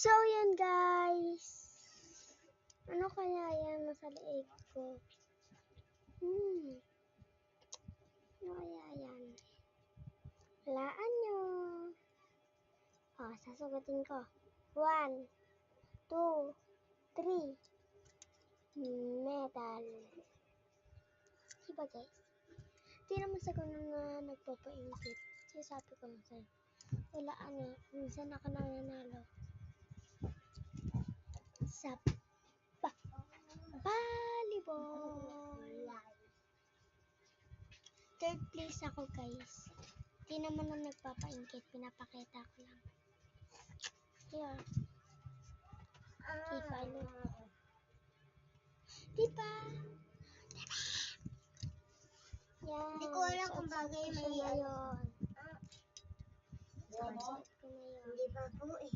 So, yan guys. Ano kaya yan nasa leeg ko? Ano kaya yan? Walaan nyo. Sasagutin ko. 1, 2, 3. Medal. Diba guys? Di naman sa ganun na nagpapaingkit. Kasi sabi ko na sa'yo. Walaan eh. Minsan ako nananalo. Sa volleyball. Third place ako guys. Di naman na nagpapaingkit. Pinapakita ko lang. Here. Diba? Diba? Yan. Hindi ko alam kung bagay may yun. Hindi pa po eh.